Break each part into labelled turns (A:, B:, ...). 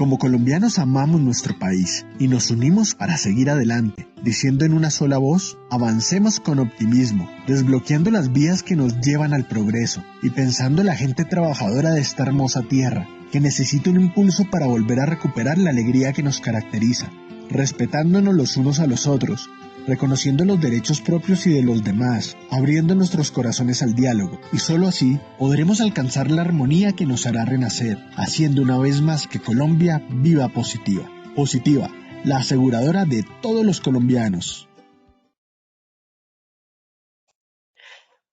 A: Como colombianos amamos nuestro país y nos unimos para seguir adelante, diciendo en una sola voz, avancemos con optimismo, desbloqueando las vías que nos llevan al progreso y pensando en la gente trabajadora de esta hermosa tierra, que necesita un impulso para volver a recuperar la alegría que nos caracteriza, respetándonos los unos a los otros, reconociendo los derechos propios y de los demás, abriendo nuestros corazones al diálogo, y solo así podremos alcanzar la armonía que nos hará renacer, haciendo una vez más que Colombia viva positiva. Positiva, la aseguradora de todos los colombianos.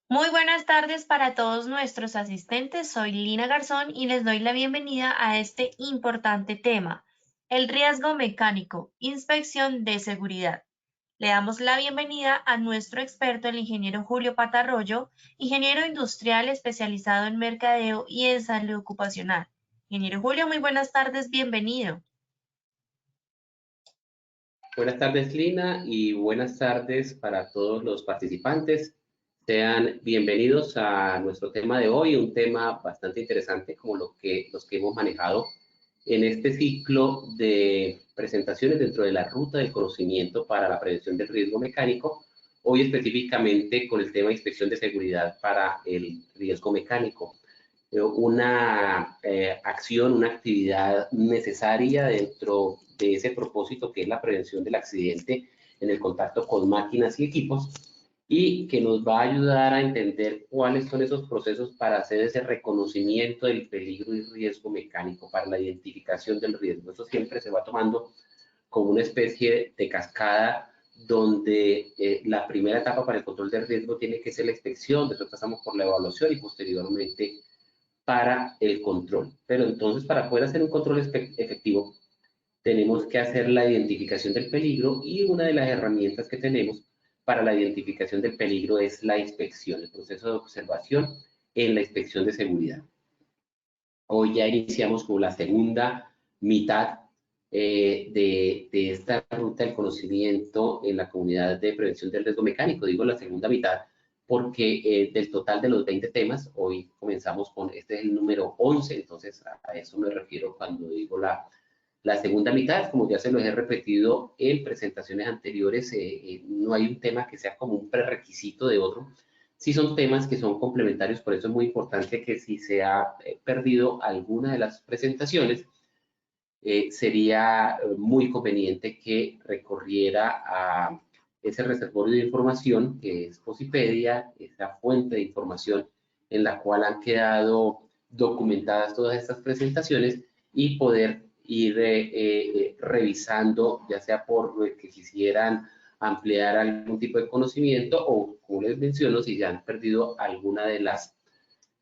B: Muy buenas tardes para todos nuestros asistentes. Soy Lina Garzón y les doy la bienvenida a este importante tema, el riesgo mecánico, inspección de seguridad. Le damos la bienvenida a nuestro experto, el ingeniero Julio Patarroyo, ingeniero industrial especializado en mercadeo y en salud ocupacional. Ingeniero Julio, muy buenas tardes, bienvenido.
C: Buenas tardes, Lina, y buenas tardes para todos los participantes. Sean bienvenidos a nuestro tema de hoy, un tema bastante interesante como los que hemos manejado en este ciclo de presentaciones dentro de la ruta del conocimiento para la prevención del riesgo mecánico, hoy específicamente con el tema de inspección de seguridad para el riesgo mecánico. Una acción, una actividad necesaria dentro de ese propósito que es la prevención del accidente en el contacto con máquinas y equipos, y que nos va a ayudar a entender cuáles son esos procesos para hacer ese reconocimiento del peligro y riesgo mecánico, para la identificación del riesgo. Eso siempre se va tomando como una especie de cascada donde la primera etapa para el control del riesgo tiene que ser la inspección, después pasamos por la evaluación y posteriormente para el control. Pero entonces, para poder hacer un control efectivo, tenemos que hacer la identificación del peligro, y una de las herramientas que tenemos para la identificación del peligro es la inspección, el proceso de observación en la inspección de seguridad. Hoy ya iniciamos con la segunda mitad de esta ruta del conocimiento en la comunidad de prevención del riesgo mecánico. Digo la segunda mitad porque del total de los 20 temas, hoy comenzamos con, este es el número 11, entonces a eso me refiero cuando digo la segunda mitad. Como ya se los he repetido en presentaciones anteriores, no hay un tema que sea como un prerequisito de otro. Sí son temas que son complementarios, por eso es muy importante que si se ha perdido alguna de las presentaciones, sería muy conveniente que recorriera a ese reservorio de información que es Posipedia, esa fuente de información en la cual han quedado documentadas todas estas presentaciones, y poder ir revisando, ya sea por que quisieran ampliar algún tipo de conocimiento, o como les menciono, si ya han perdido alguna de las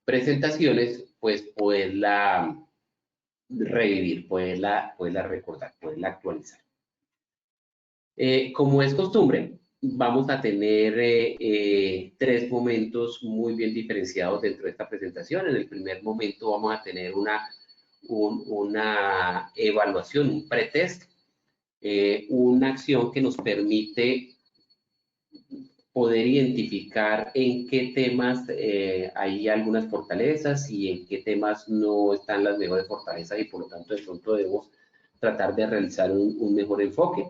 C: presentaciones, pues poderla revivir, poderla recordar, poderla actualizar. Como es costumbre, vamos a tener tres momentos muy bien diferenciados dentro de esta presentación. En el primer momento vamos a tener una evaluación, un pretest, una acción que nos permite poder identificar en qué temas hay algunas fortalezas y en qué temas no están las mejores fortalezas, y por lo tanto de pronto debemos tratar de realizar un mejor enfoque.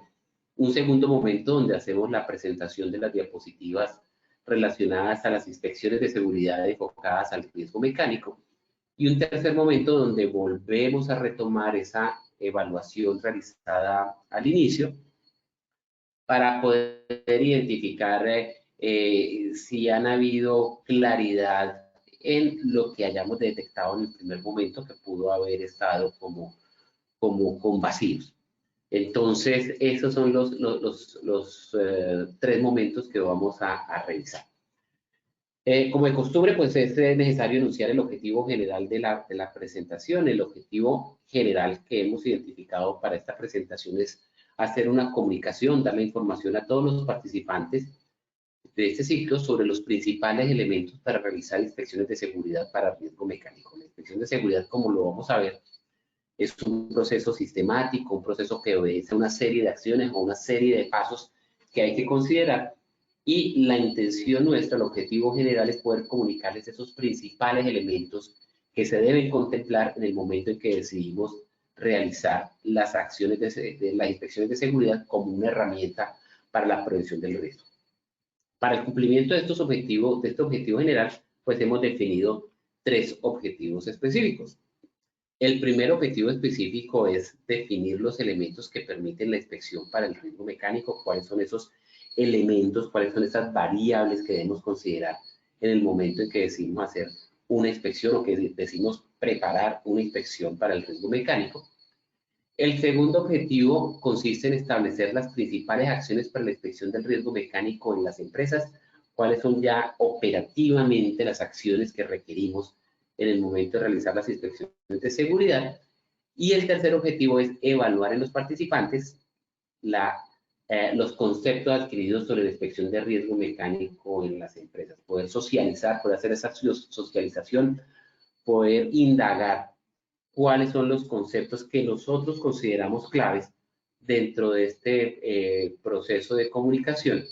C: Un segundo momento donde hacemos la presentación de las diapositivas relacionadas a las inspecciones de seguridad enfocadas al riesgo mecánico. Y un tercer momento donde volvemos a retomar esa evaluación realizada al inicio para poder identificar si han habido claridad en lo que hayamos detectado en el primer momento, que pudo haber estado como con vacíos. Entonces, esos son los tres momentos que vamos a revisar. Como de costumbre, pues es necesario enunciar el objetivo general de la presentación. El objetivo general que hemos identificado para esta presentación es hacer una comunicación, dar la información a todos los participantes de este ciclo sobre los principales elementos para realizar inspecciones de seguridad para riesgo mecánico. La inspección de seguridad, como lo vamos a ver, es un proceso sistemático, un proceso que obedece a una serie de acciones o una serie de pasos que hay que considerar, y la intención nuestra, el objetivo general, es poder comunicarles esos principales elementos que se deben contemplar en el momento en que decidimos realizar las acciones de las inspecciones de seguridad como una herramienta para la prevención del riesgo. Para el cumplimiento de estos objetivos, de este objetivo general, pues hemos definido 3 objetivos específicos. El primer objetivo específico es definir los elementos que permiten la inspección para el riesgo mecánico, cuáles son esos elementos, cuáles son esas variables que debemos considerar en el momento en que decidimos hacer una inspección o que decidimos preparar una inspección para el riesgo mecánico. El segundo objetivo consiste en establecer las principales acciones para la inspección del riesgo mecánico en las empresas, cuáles son ya operativamente las acciones que requerimos en el momento de realizar las inspecciones de seguridad. Y el tercer objetivo es evaluar en los participantes los conceptos adquiridos sobre la inspección de riesgo mecánico en las empresas, poder socializar, poder hacer esa socialización, poder indagar cuáles son los conceptos que nosotros consideramos claves dentro de este proceso de comunicación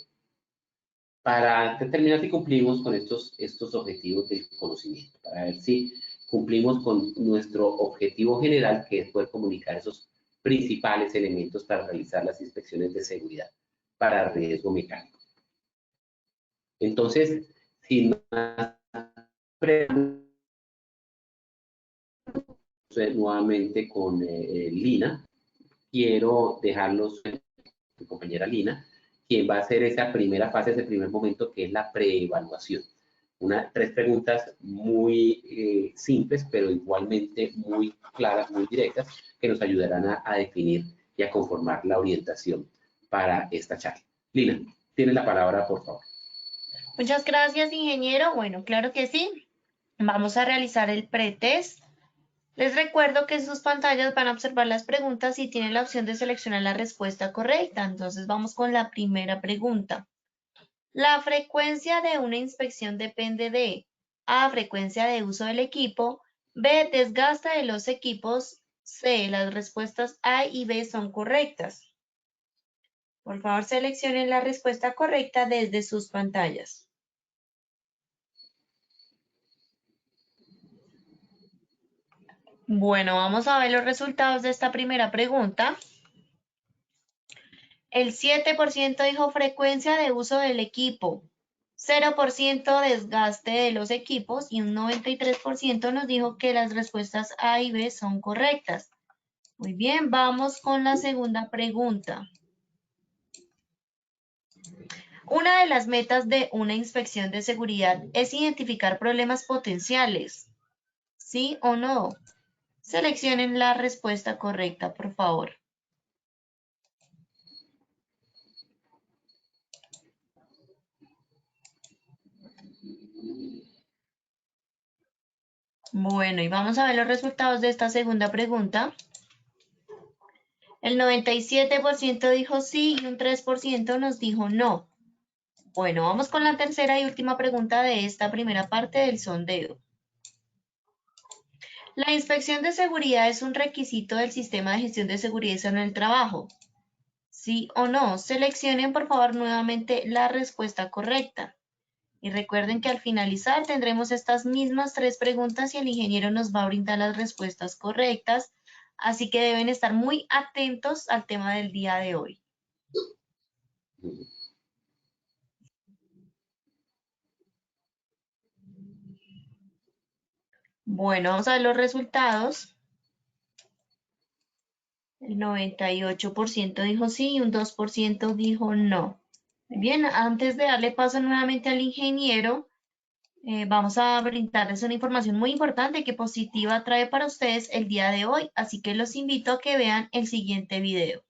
C: para determinar si cumplimos con estos objetivos del conocimiento, para ver si cumplimos con nuestro objetivo general, que es poder comunicar esos principales elementos para realizar las inspecciones de seguridad para riesgo mecánico. Entonces, sin más preguntas, nuevamente con Lina, quiero dejarlos con mi compañera Lina, quien va a hacer esa primera fase, ese primer momento, que es la preevaluación. 3 preguntas muy simples, pero igualmente muy claras, muy directas, que nos ayudarán a definir y a conformar la orientación para esta charla. Lina, tienes la palabra, por favor.
B: Muchas gracias, ingeniero. Bueno, claro que sí. Vamos a realizar el pretest. Les recuerdo que en sus pantallas van a observar las preguntas y tienen la opción de seleccionar la respuesta correcta. Entonces vamos con la primera pregunta. La frecuencia de una inspección depende de A, frecuencia de uso del equipo, B, desgaste de los equipos, C, las respuestas A y B son correctas. Por favor, seleccionen la respuesta correcta desde sus pantallas. Bueno, vamos a ver los resultados de esta primera pregunta. El 7% dijo frecuencia de uso del equipo, 0% desgaste de los equipos y un 93% nos dijo que las respuestas A y B son correctas. Muy bien, vamos con la segunda pregunta. Una de las metas de una inspección de seguridad es identificar problemas potenciales. ¿Sí o no? Seleccionen la respuesta correcta, por favor. Bueno, y vamos a ver los resultados de esta segunda pregunta. El 97% dijo sí y un 3% nos dijo no. Bueno, vamos con la tercera y última pregunta de esta primera parte del sondeo. La inspección de seguridad es un requisito del sistema de gestión de seguridad en el trabajo. ¿Sí o no? Seleccionen por favor nuevamente la respuesta correcta. Y recuerden que al finalizar tendremos estas mismas 3 preguntas y el ingeniero nos va a brindar las respuestas correctas. Así que deben estar muy atentos al tema del día de hoy. Bueno, vamos a ver los resultados. El 98% dijo sí y un 2% dijo no. Bien, antes de darle paso nuevamente al ingeniero, vamos a brindarles una información muy importante que Positiva trae para ustedes el día de hoy. Así que los invito a que vean el siguiente video.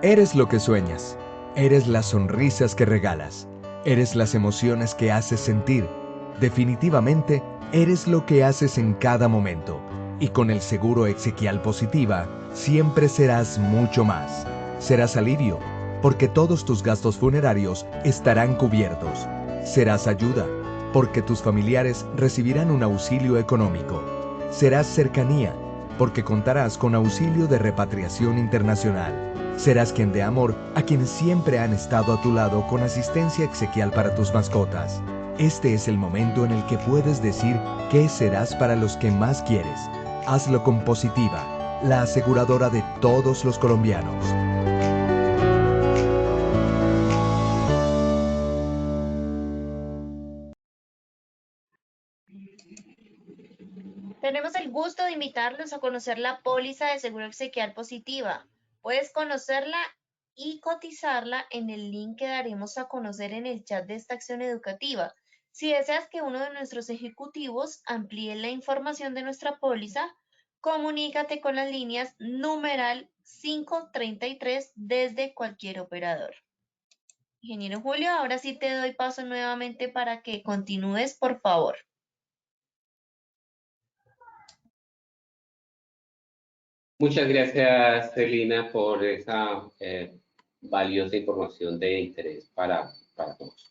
D: Eres lo que sueñas. Eres las sonrisas que regalas. Eres las emociones que haces sentir. Definitivamente, eres lo que haces en cada momento. Y con el seguro Exequial Positiva, siempre serás mucho más. Serás alivio, porque todos tus gastos funerarios estarán cubiertos. Serás ayuda, porque tus familiares recibirán un auxilio económico. Serás cercanía, porque contarás con auxilio de repatriación internacional. Serás quien dé amor a quienes siempre han estado a tu lado con asistencia exequial para tus mascotas. Este es el momento en el que puedes decir qué serás para los que más quieres. Hazlo con Positiva, la aseguradora de todos los colombianos.
B: Tenemos el gusto de invitarlos a conocer la póliza de seguro exequial Positiva. Puedes conocerla y cotizarla en el link que daremos a conocer en el chat de esta acción educativa. Si deseas que uno de nuestros ejecutivos amplíe la información de nuestra póliza, comunícate con las líneas numeral 533 desde cualquier operador. Ingeniero Julio, ahora sí te doy paso nuevamente para que continúes, por favor.
C: Muchas gracias, Celina, por esa valiosa información de interés para todos.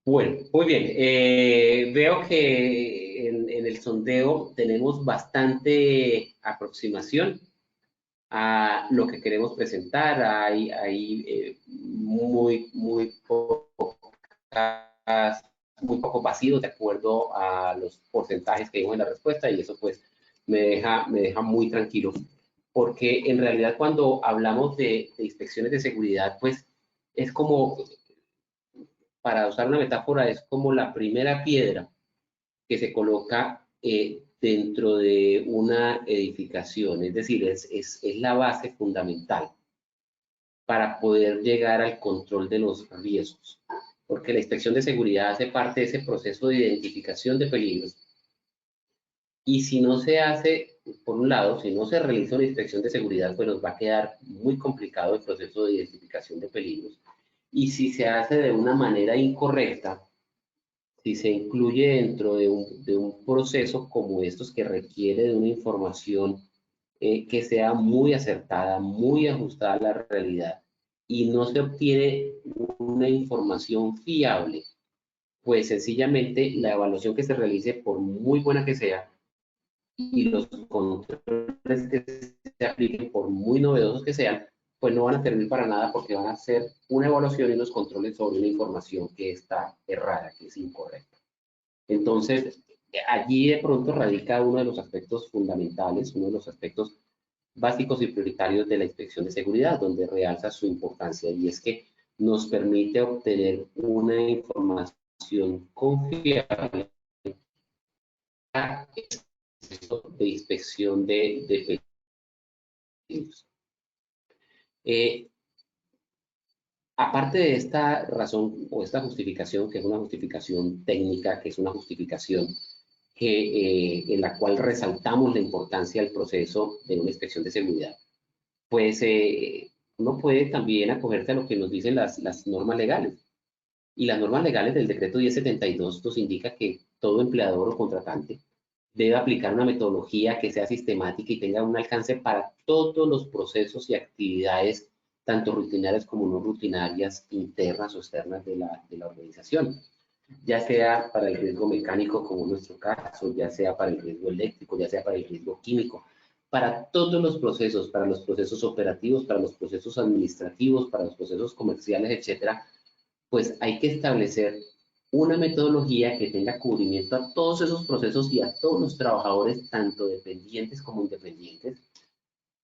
C: Bueno, muy bien. Veo que en el sondeo tenemos bastante aproximación a lo que queremos presentar. Hay muy poco vacío de acuerdo a los porcentajes que vimos en la respuesta, y eso pues me deja muy tranquilo, porque en realidad cuando hablamos de inspecciones de seguridad, pues es como, para usar una metáfora, es como la primera piedra que se coloca dentro de una edificación, es decir, es la base fundamental para poder llegar al control de los riesgos, porque la inspección de seguridad hace parte de ese proceso de identificación de peligros. Y si no se hace, por un lado, si no se realiza una inspección de seguridad, pues nos va a quedar muy complicado el proceso de identificación de peligros. Y si se hace de una manera incorrecta, si se incluye dentro de un proceso como estos que requiere de una información que sea muy acertada, muy ajustada a la realidad, y no se obtiene una información fiable, pues sencillamente la evaluación que se realice, por muy buena que sea, y los controles que se apliquen, por muy novedosos que sean, pues no van a servir para nada, porque van a ser una evaluación y unos controles sobre una información que está errada, que es incorrecta. Entonces, allí de pronto radica uno de los aspectos fundamentales, uno de los aspectos básicos y prioritarios de la inspección de seguridad, donde realza su importancia, y es que nos permite obtener una información confiable de inspección de peligros. Aparte de esta razón o esta justificación, que es una justificación técnica, que es una justificación en la cual resaltamos la importancia del proceso de una inspección de seguridad, pues uno puede también acogerse a lo que nos dicen las normas legales. Y las normas legales del decreto 1072 nos indica que todo empleador o contratante debe aplicar una metodología que sea sistemática y tenga un alcance para todos los procesos y actividades, tanto rutinarias como no rutinarias, internas o externas de la organización, ya sea para el riesgo mecánico, como en nuestro caso, ya sea para el riesgo eléctrico, ya sea para el riesgo químico, para todos los procesos, para los procesos operativos, para los procesos administrativos, para los procesos comerciales, etcétera. Pues hay que establecer una metodología que tenga cubrimiento a todos esos procesos y a todos los trabajadores, tanto dependientes como independientes,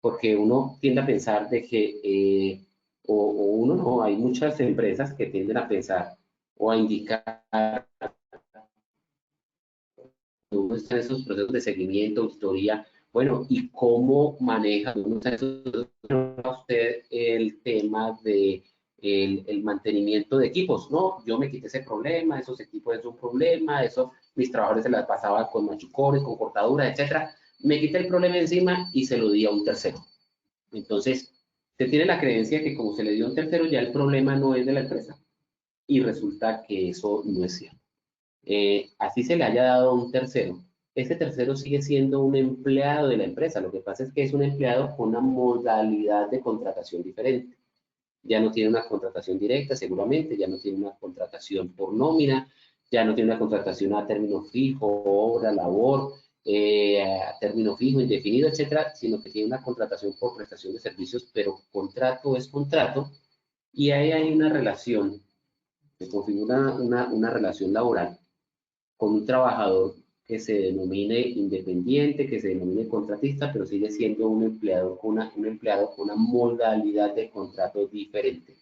C: porque uno tiende a pensar de que, uno no, hay muchas empresas que tienden a pensar o a indicar cómo están esos procesos de seguimiento, auditoría, bueno, y cómo maneja usted el tema de el mantenimiento de equipos. No, yo me quité ese problema, esos equipos es un problema, eso mis trabajadores se las pasaba con machucores, con cortaduras, etcétera. Me quité el problema encima y se lo di a un tercero. Entonces, se tiene la creencia que como se le dio a un tercero, ya el problema no es de la empresa. Y resulta que eso no es cierto. Así se le haya dado a un tercero, ese tercero sigue siendo un empleado de la empresa. Lo que pasa es que es un empleado con una modalidad de contratación diferente. Ya no tiene una contratación directa, seguramente, ya no tiene una contratación por nómina, ya no tiene una contratación a término fijo, obra, labor, a término fijo, indefinido, etcétera, sino que tiene una contratación por prestación de servicios, pero contrato es contrato, y ahí hay una relación configura una relación laboral con un trabajador que se denomine independiente, que se denomine contratista, pero sigue siendo un empleado con una modalidad de contrato diferente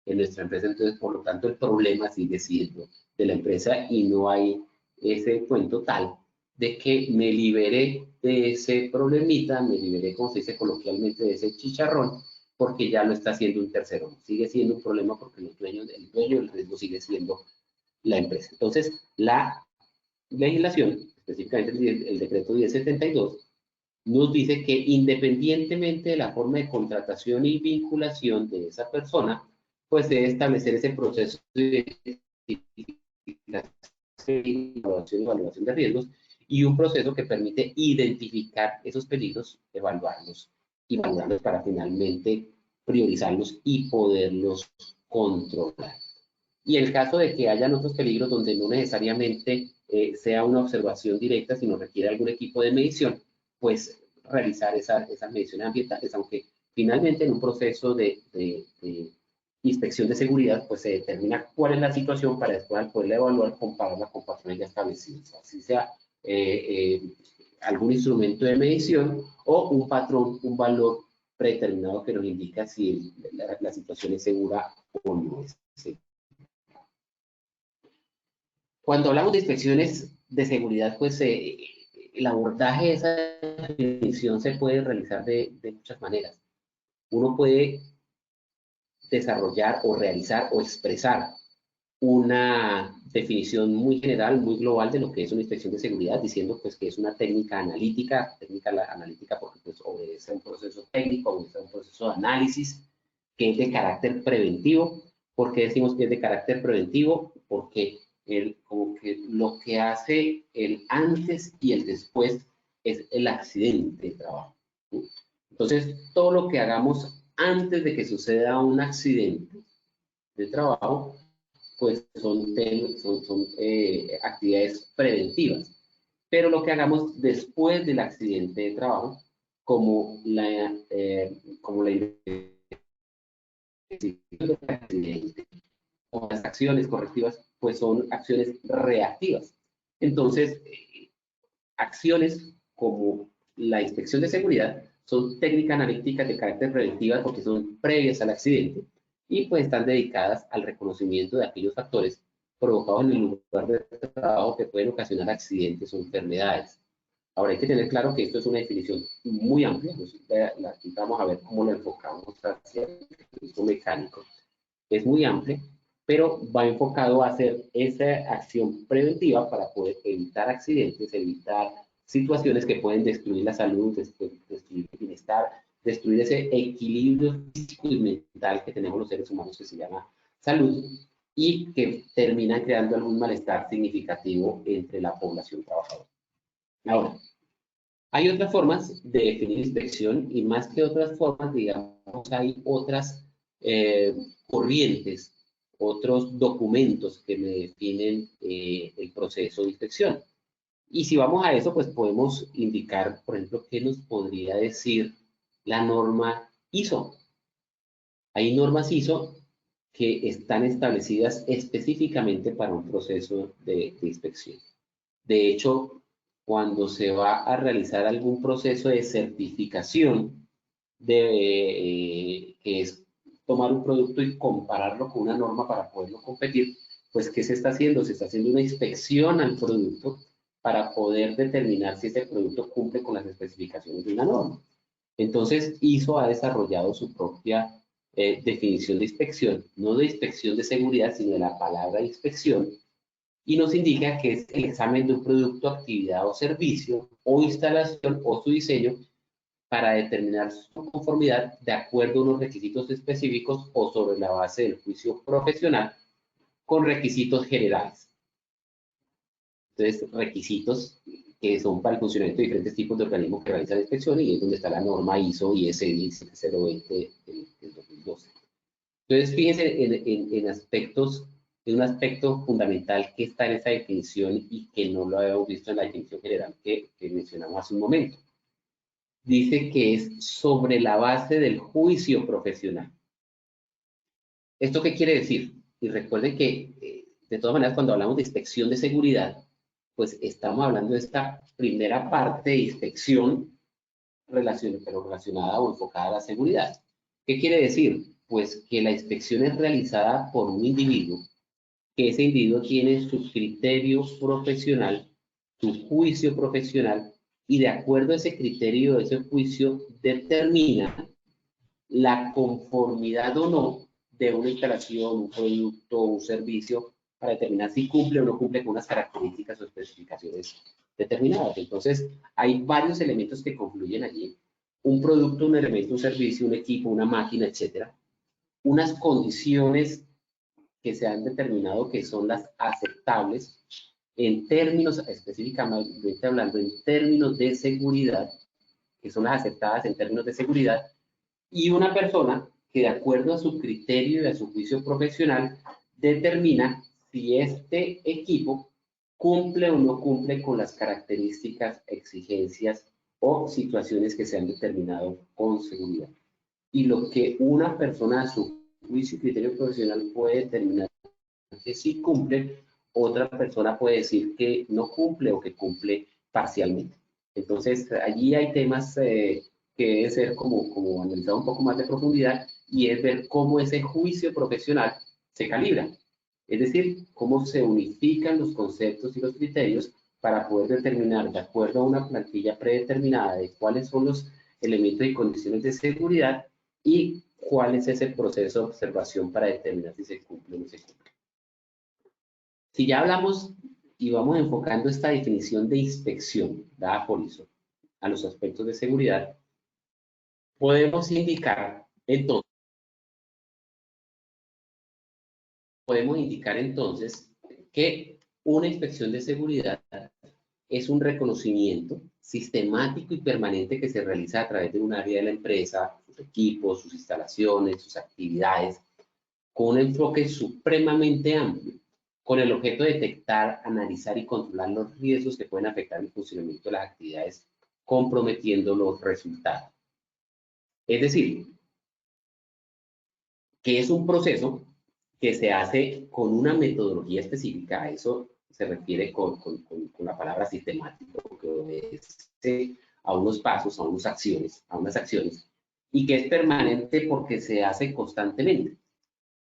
C: en nuestra empresa. Entonces, por lo tanto, el problema sigue siendo de la empresa y no hay ese cuento tal de que me liberé de ese problemita, me liberé, como se dice coloquialmente, de ese chicharrón, porque ya lo está haciendo un tercero. Sigue siendo un problema porque el dueño del riesgo sigue siendo la empresa. Entonces, la legislación, específicamente el decreto 1072, nos dice que independientemente de la forma de contratación y vinculación de esa persona, pues debe establecer ese proceso de evaluación de riesgos y un proceso que permite identificar esos peligros, evaluarlos y valorarlos para finalmente priorizarlos y poderlos controlar. Y el caso de que hayan otros peligros donde no necesariamente sea una observación directa, sino requiere algún equipo de medición, pues realizar esas mediciones ambientales, aunque finalmente en un proceso de inspección de seguridad, pues se determina cuál es la situación para después poderla evaluar, compararla con patrones ya establecidos, así sea algún instrumento de medición o un patrón, un valor predeterminado que nos indica si la situación es segura o no es segura. Cuando hablamos de inspecciones de seguridad, pues el abordaje de esa definición se puede realizar de muchas maneras. Uno puede desarrollar o realizar o expresar una definición muy general, muy global de lo que es una inspección de seguridad, diciendo pues que es una técnica analítica porque pues obedece a un proceso técnico, obedece a un proceso de análisis que es de carácter preventivo. ¿Por qué decimos que es de carácter preventivo? Porque como que lo que hace el antes y el después es el accidente de trabajo. Entonces, todo lo que hagamos antes de que suceda un accidente de trabajo, pues son actividades preventivas. Pero lo que hagamos después del accidente de trabajo, como la accidente o las acciones correctivas, pues son acciones reactivas. Entonces, acciones como la inspección de seguridad son técnicas analíticas de carácter preventiva porque son previas al accidente y pues están dedicadas al reconocimiento de aquellos factores provocados en el lugar de trabajo que pueden ocasionar accidentes o enfermedades. Ahora hay que tener claro que esto es una definición muy amplia. Aquí vamos a ver cómo lo enfocamos hacia el uso mecánico. Es muy amplio, pero va enfocado a hacer esa acción preventiva para poder evitar accidentes, evitar situaciones que pueden destruir la salud, destruir el bienestar, destruir ese equilibrio físico y mental que tenemos los seres humanos que se llama salud y que terminan creando algún malestar significativo entre la población trabajadora. Ahora, hay otras formas de definir inspección y más que otras formas, digamos, hay otras corrientes, otros documentos que me definen el proceso de inspección. Y si vamos a eso, pues podemos indicar, por ejemplo, qué nos podría decir la norma ISO. Hay normas ISO que están establecidas específicamente para un proceso de inspección. De hecho, cuando se va a realizar algún proceso de certificación, que es tomar un producto y compararlo con una norma para poderlo competir, pues ¿qué se está haciendo? Se está haciendo una inspección al producto para poder determinar si ese producto cumple con las especificaciones de una norma. Entonces, ISO ha desarrollado su propia definición de inspección, no de inspección de seguridad, sino de la palabra inspección, y nos indica que es el examen de un producto, actividad o servicio, o instalación o su diseño para determinar su conformidad de acuerdo a unos requisitos específicos o sobre la base del juicio profesional con requisitos generales. Entonces, requisitos que son para el funcionamiento de diferentes tipos de organismos que realizan la inspección y es donde está la norma ISO ISI 17020 del 2012. Entonces, fíjense en un aspecto fundamental que está en esa definición y que no lo habíamos visto en la definición general que mencionamos hace un momento. Dice que es sobre la base del juicio profesional. ¿Esto qué quiere decir? Y recuerden que, de todas maneras, cuando hablamos de inspección de seguridad, pues estamos hablando de esta primera parte de inspección pero relacionada o enfocada a la seguridad. ¿Qué quiere decir? Pues que la inspección es realizada por un individuo, que ese individuo tiene su criterio profesional, su juicio profesional, y de acuerdo a ese criterio, ese juicio, determina la conformidad o no de una instalación, un producto, un servicio, para determinar si cumple o no cumple con unas características o especificaciones determinadas. Entonces, hay varios elementos que confluyen allí. Un producto, un elemento, un servicio, un equipo, una máquina, etcétera. Unas condiciones que se han determinado que son las aceptables en términos, específicamente hablando en términos de seguridad, que son las aceptadas en términos de seguridad, y una persona que de acuerdo a su criterio y a su juicio profesional determina si este equipo cumple o no cumple con las características, exigencias o situaciones que se han determinado con seguridad. Y lo que una persona a su juicio y criterio profesional puede determinar que sí cumple, otra persona puede decir que no cumple o que cumple parcialmente. Entonces, allí hay temas que deben ser como analizado un poco más de profundidad, y es ver cómo ese juicio profesional se calibra. Es decir, cómo se unifican los conceptos y los criterios para poder determinar, de acuerdo a una plantilla predeterminada, de cuáles son los elementos y condiciones de seguridad y cuál es ese proceso de observación para determinar si se cumple o no se cumple. Si ya hablamos y vamos enfocando esta definición de inspección dada por ISO a los aspectos de seguridad, podemos indicar entonces que una inspección de seguridad es un reconocimiento sistemático y permanente que se realiza a través de un área de la empresa, sus equipos, sus instalaciones, sus actividades, con un enfoque supremamente amplio, con el objeto de detectar, analizar y controlar los riesgos que pueden afectar el funcionamiento de las actividades, comprometiendo los resultados. Es decir, que es un proceso que se hace con una metodología específica. A eso se refiere con la palabra sistemático, que obedece a unos pasos, a unas acciones, y que es permanente porque se hace constantemente,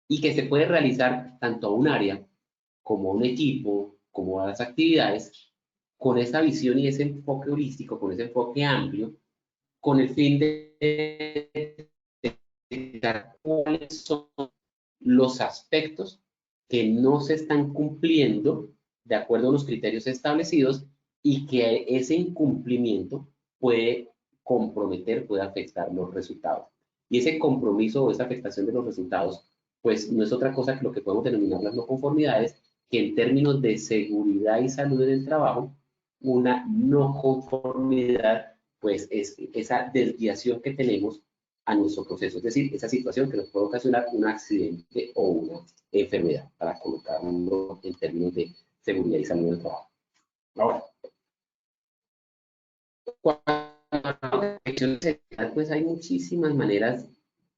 C: y que se puede realizar tanto a un área como a un equipo, como a las actividades, con esa visión y ese enfoque holístico, con ese enfoque amplio, con el fin de detectar cuáles son los aspectos que no se están cumpliendo de acuerdo a los criterios establecidos, y que ese incumplimiento puede comprometer, puede afectar los resultados. Y ese compromiso o esa afectación de los resultados, pues no es otra cosa que lo que podemos denominar las no conformidades, que en términos de seguridad y salud en el trabajo, una no conformidad pues es esa desviación que tenemos a nuestro proceso, es decir, esa situación que nos puede ocasionar un accidente o una enfermedad, para colocarlo en términos de seguridad y salud del trabajo. Ahora, pues hay muchísimas maneras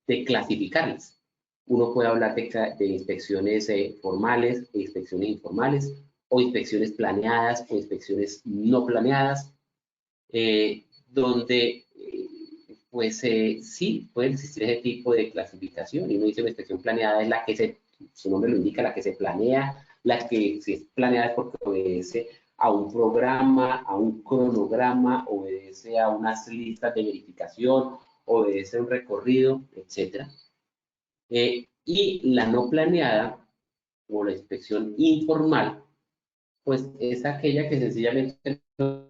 C: de clasificarlas. Uno puede hablar de inspecciones formales, de inspecciones informales, o inspecciones planeadas o inspecciones no planeadas, donde pues sí puede existir ese tipo de clasificación. Y uno dice una inspección planeada es la que su nombre lo indica, la que se planea, la que si es planeada es porque obedece a un programa, a un cronograma, obedece a unas listas de verificación, obedece a un recorrido, etc. Y la no planeada, o la inspección informal, pues es aquella que sencillamente no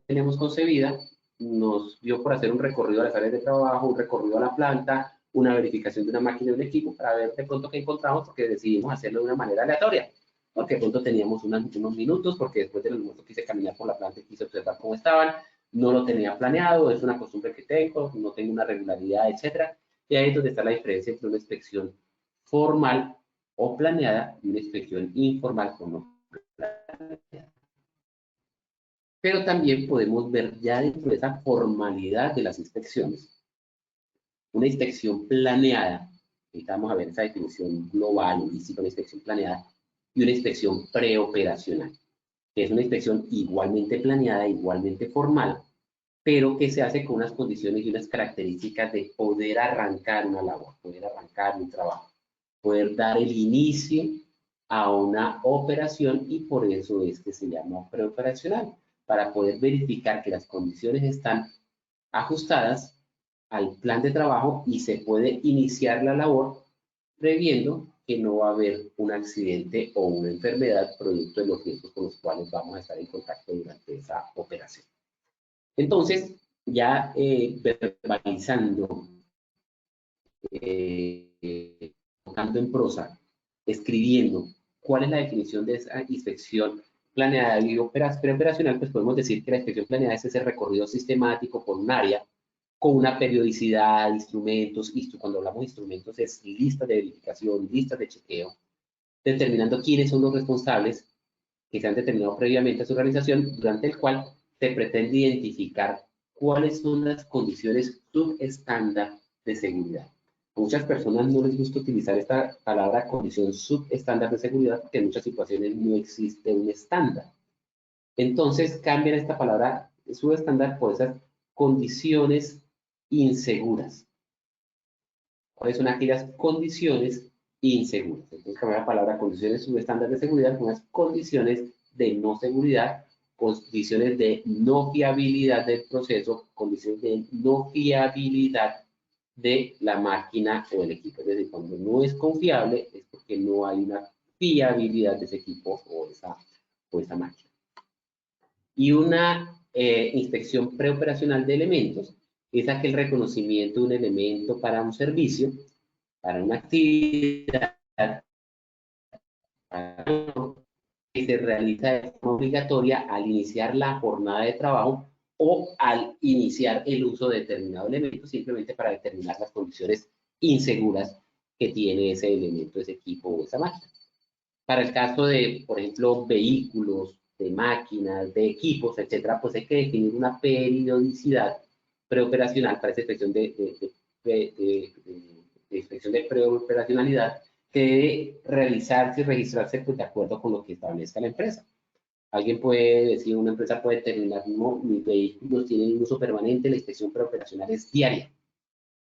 C: tenemos concebida, nos dio por hacer un recorrido a las áreas de trabajo, un recorrido a la planta, una verificación de una máquina y un equipo para ver de pronto qué encontramos, porque decidimos hacerlo de una manera aleatoria, porque de pronto teníamos unos minutos, porque después del almuerzo quise caminar por la planta y quise observar cómo estaban, no lo tenía planeado, es una costumbre que tengo, no tengo una regularidad, etcétera. Y ahí es donde está la diferencia entre una inspección formal o planeada y una inspección informal o no planeada. Pero también podemos ver ya dentro de esa formalidad de las inspecciones, una inspección planeada Ahorita vamos a ver esa definición global, holística, una inspección planeada y una inspección preoperacional, que es una inspección igualmente planeada, igualmente formal, pero que se hace con unas condiciones y unas características de poder arrancar una labor, poder arrancar un trabajo, poder dar el inicio a una operación, y por eso es que se llama preoperacional, para poder verificar que las condiciones están ajustadas al plan de trabajo y se puede iniciar la labor previendo que no va a haber un accidente o una enfermedad producto de los riesgos con los cuales vamos a estar en contacto durante esa operación. Entonces, ya verbalizando, tocando en prosa, escribiendo cuál es la definición de esa inspección planeada y preoperacional, pues podemos decir que la inspección planeada es ese recorrido sistemático por un área con una periodicidad, instrumentos, cuando hablamos de instrumentos es listas de verificación, listas de chequeo, determinando quiénes son los responsables que se han determinado previamente a su organización, durante el cual se pretende identificar cuáles son las condiciones subestándar de seguridad. A muchas personas no les gusta utilizar esta palabra condición subestándar de seguridad porque en muchas situaciones no existe un estándar. Entonces cambian esta palabra subestándar por esas condiciones inseguras. ¿Cuáles son aquellas condiciones inseguras? Entonces cambiar la palabra condiciones subestándar de seguridad con las condiciones de no seguridad, condiciones de no fiabilidad del proceso, condiciones de no fiabilidad de la máquina o el equipo. Es decir, cuando no es confiable es porque no hay una fiabilidad de ese equipo o esa máquina. Y una inspección preoperacional de elementos es aquel reconocimiento de un elemento para un servicio, para una actividad, que se realiza de forma obligatoria al iniciar la jornada de trabajo o al iniciar el uso de determinado elemento, simplemente para determinar las condiciones inseguras que tiene ese elemento, ese equipo o esa máquina. Para el caso de, por ejemplo, vehículos, de máquinas, de equipos, etcétera, pues hay que definir una periodicidad preoperacional para esa inspección inspección de preoperacionalidad que debe realizarse y registrarse pues, de acuerdo con lo que establezca la empresa. Alguien puede decir, una empresa puede determinar, no, mis vehículos tienen un uso permanente, la inspección preoperacional es diaria.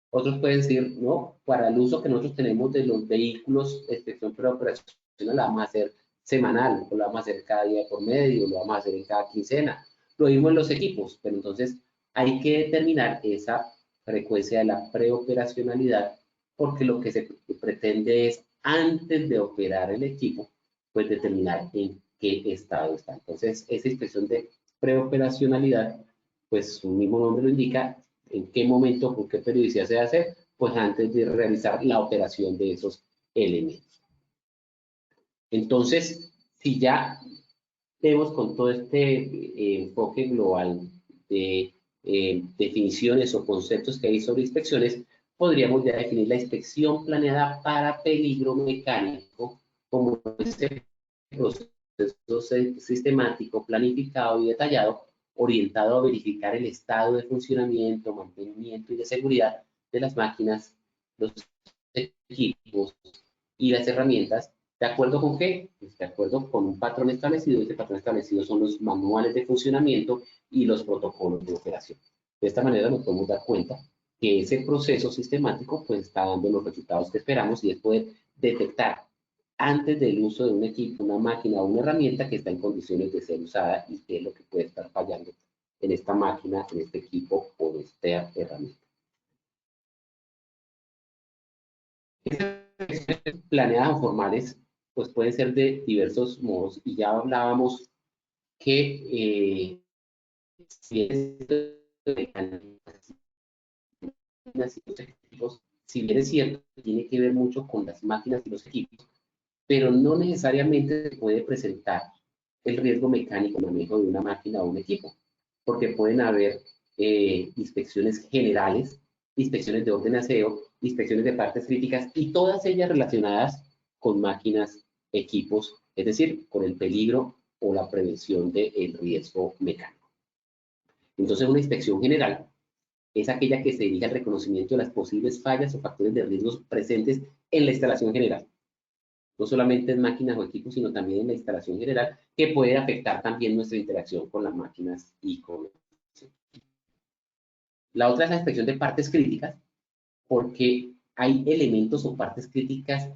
C: Otros pueden decir, no, para el uso que nosotros tenemos de los vehículos, la inspección preoperacional la vamos a hacer semanal, o la vamos a hacer cada día por medio, lo vamos a hacer en cada quincena. Lo mismo en los equipos, pero entonces hay que determinar esa frecuencia de la preoperacionalidad, porque lo que se pretende es, antes de operar el equipo, pues determinar en qué estado está. Entonces, esa inspección de preoperacionalidad, pues su mismo nombre lo indica, en qué momento, con qué periodicidad se hace, pues antes de realizar la operación de esos elementos. Entonces, si ya tenemos con todo este enfoque global de definiciones o conceptos que hay sobre inspecciones, podríamos ya definir la inspección planeada para peligro mecánico como este proceso sistemático, planificado y detallado, orientado a verificar el estado de funcionamiento, mantenimiento y de seguridad de las máquinas, los equipos y las herramientas. ¿De acuerdo con qué? Pues de acuerdo con un patrón establecido. Este patrón establecido son los manuales de funcionamiento y los protocolos de operación. De esta manera nos podemos dar cuenta que ese proceso sistemático pues está dando los resultados que esperamos, y es poder detectar antes del uso de un equipo, una máquina o una herramienta que está en condiciones de ser usada y qué es lo que puede estar fallando en esta máquina, en este equipo o en esta herramienta. Planeadas o formales, pues pueden ser de diversos modos, y ya hablábamos que si bien es cierto, tiene que ver mucho con las máquinas y los equipos, pero no necesariamente se puede presentar el riesgo mecánico de manejo de una máquina o un equipo, porque pueden haber inspecciones generales, inspecciones de orden aseo, inspecciones de partes críticas, y todas ellas relacionadas con máquinas, equipos, es decir, con el peligro o la prevención del riesgo mecánico. Entonces, una inspección general es aquella que se dirige al reconocimiento de las posibles fallas o factores de riesgos presentes en la instalación general. No solamente en máquinas o equipos, sino también en la instalación general, que puede afectar también nuestra interacción con las máquinas y con los equipos. La otra es la inspección de partes críticas, porque hay elementos o partes críticas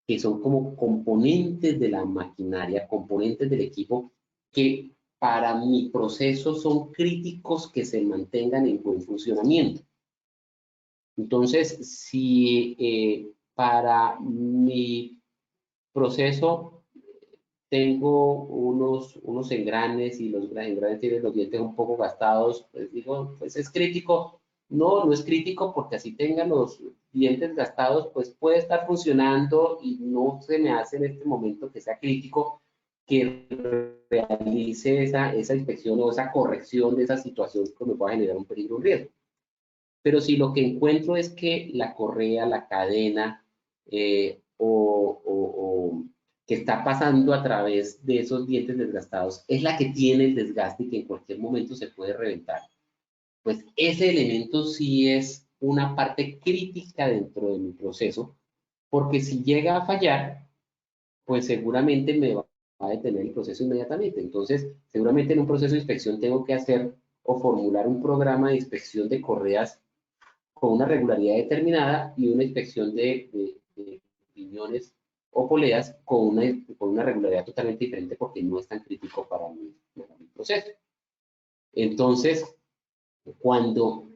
C: que son como componentes de la maquinaria, componentes del equipo, que para mi proceso son críticos que se mantengan en buen funcionamiento. Entonces, si para mi proceso tengo unos engranes y los engranes tienen los dientes un poco gastados, pues digo, pues es crítico. No, no es crítico porque así tengan los dientes gastados, pues puede estar funcionando y no se me hace en este momento que sea crítico que realice esa inspección o esa corrección de esa situación que me pueda generar un peligro o un riesgo. Pero si lo que encuentro es que la correa, la cadena o que está pasando a través de esos dientes desgastados es la que tiene el desgaste y que en cualquier momento se puede reventar, pues ese elemento sí es una parte crítica dentro de mi proceso, porque si llega a fallar, pues seguramente me va a detener el proceso inmediatamente. Entonces, seguramente en un proceso de inspección tengo que hacer o formular un programa de inspección de correas con una regularidad determinada y una inspección de piñones o poleas con una regularidad totalmente diferente porque no es tan crítico para mi proceso. Entonces, cuando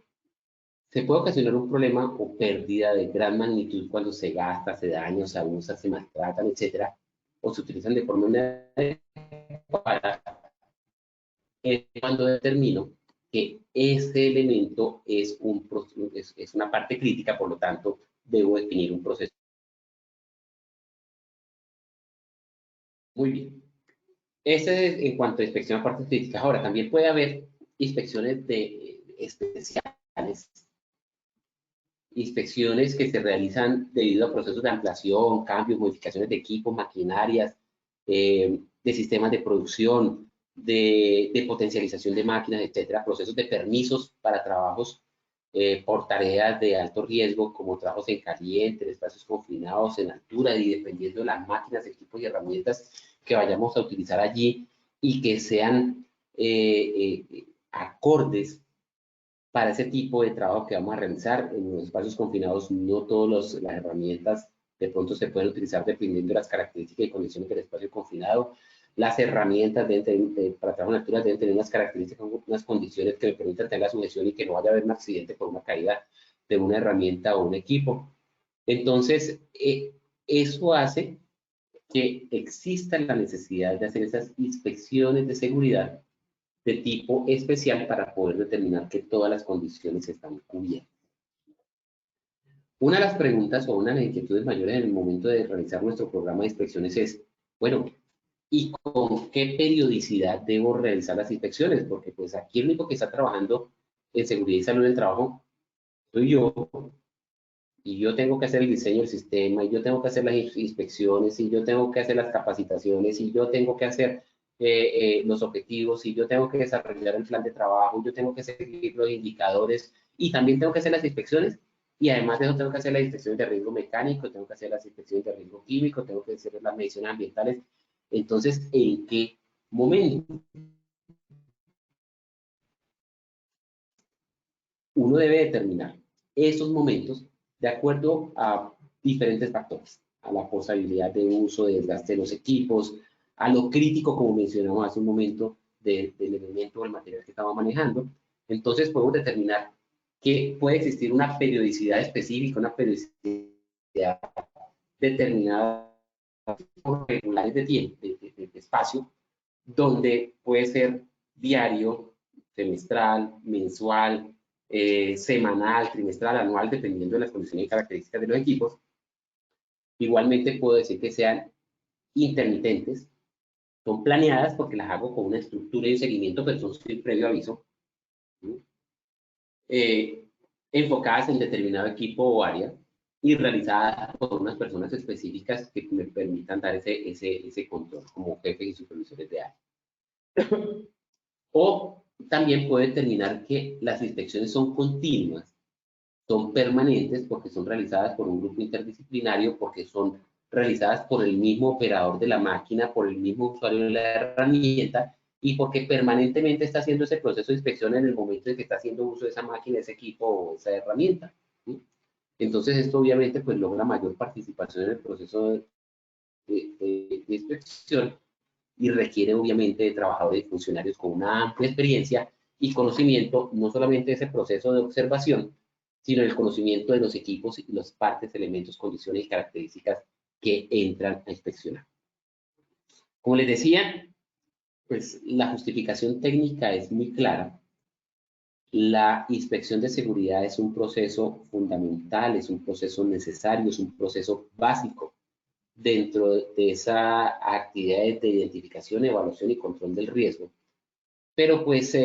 C: se puede ocasionar un problema o pérdida de gran magnitud cuando se gasta, se daña, se abusa, se maltratan, etcétera, o se utilizan de forma inadecuada, es cuando determino que ese elemento es una parte crítica, por lo tanto, debo definir un proceso. Muy bien. Ese es en cuanto a inspección a partes críticas. Ahora, también puede haber inspecciones especiales, inspecciones que se realizan debido a procesos de ampliación, cambios, modificaciones de equipos, maquinarias, de sistemas de producción, de potencialización de máquinas, etcétera, procesos de permisos para trabajos por tareas de alto riesgo, como trabajos en caliente, en espacios confinados, en altura, y dependiendo de las máquinas, equipos y herramientas que vayamos a utilizar allí y que sean acordes para ese tipo de trabajo que vamos a realizar. En los espacios confinados no todas las herramientas de pronto se pueden utilizar dependiendo de las características y condiciones del espacio confinado. Las herramientas para trabajo en altura deben tener unas características, unas condiciones que me permitan tener la sujeción y que no vaya a haber un accidente por una caída de una herramienta o un equipo. Entonces, eso hace que exista la necesidad de hacer esas inspecciones de seguridad de tipo especial para poder determinar que todas las condiciones están cubiertas. Una de las preguntas o una de las inquietudes mayores en el momento de realizar nuestro programa de inspecciones es, bueno, ¿y con qué periodicidad debo realizar las inspecciones? Porque pues aquí el único que está trabajando en seguridad y salud del trabajo soy yo, y yo tengo que hacer el diseño del sistema, y yo tengo que hacer las inspecciones, y yo tengo que hacer las capacitaciones, y yo tengo que hacer los objetivos, y yo tengo que desarrollar el plan de trabajo, yo tengo que seguir los indicadores, y también tengo que hacer las inspecciones, y además de eso tengo que hacer las inspecciones de riesgo mecánico, tengo que hacer las inspecciones de riesgo químico, tengo que hacer las mediciones ambientales. Entonces, ¿en qué momento? Uno debe determinar esos momentos de acuerdo a diferentes factores, a la posibilidad de uso, de desgaste de los equipos, a lo crítico, como mencionamos hace un momento, del elemento o el material que estamos manejando. Entonces podemos determinar que puede existir una periodicidad específica, una periodicidad determinada por regulares de tiempo, de espacio, donde puede ser diario, semestral, mensual, semanal, trimestral, anual, dependiendo de las condiciones y características de los equipos. Igualmente puedo decir que sean intermitentes, son planeadas porque las hago con una estructura y un seguimiento, pero son sin previo aviso. Enfocadas en determinado equipo o área y realizadas por unas personas específicas que me permitan dar ese control como jefes y supervisores de área. O también puede determinar que las inspecciones son continuas, son permanentes porque son realizadas por un grupo interdisciplinario, porque son realizadas por el mismo operador de la máquina, por el mismo usuario de la herramienta, y porque permanentemente está haciendo ese proceso de inspección en el momento en que está haciendo uso de esa máquina, ese equipo o esa herramienta, ¿sí? Entonces esto obviamente pues logra mayor participación en el proceso de inspección y requiere obviamente de trabajadores y funcionarios con una amplia experiencia y conocimiento, no solamente de ese proceso de observación, sino el conocimiento de los equipos y las partes, elementos, condiciones y características que entran a inspeccionar. Como les decía, pues la justificación técnica es muy clara. La inspección de seguridad es un proceso fundamental, es un proceso necesario, es un proceso básico dentro de esa actividad de identificación, evaluación y control del riesgo. Pero pues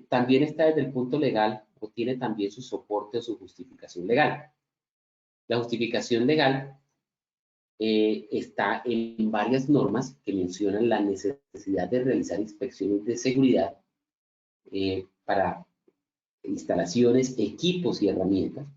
C: también está desde el punto legal o tiene también su soporte o su justificación legal. La justificación legal está en varias normas que mencionan la necesidad de realizar inspecciones de seguridad para instalaciones, equipos y herramientas,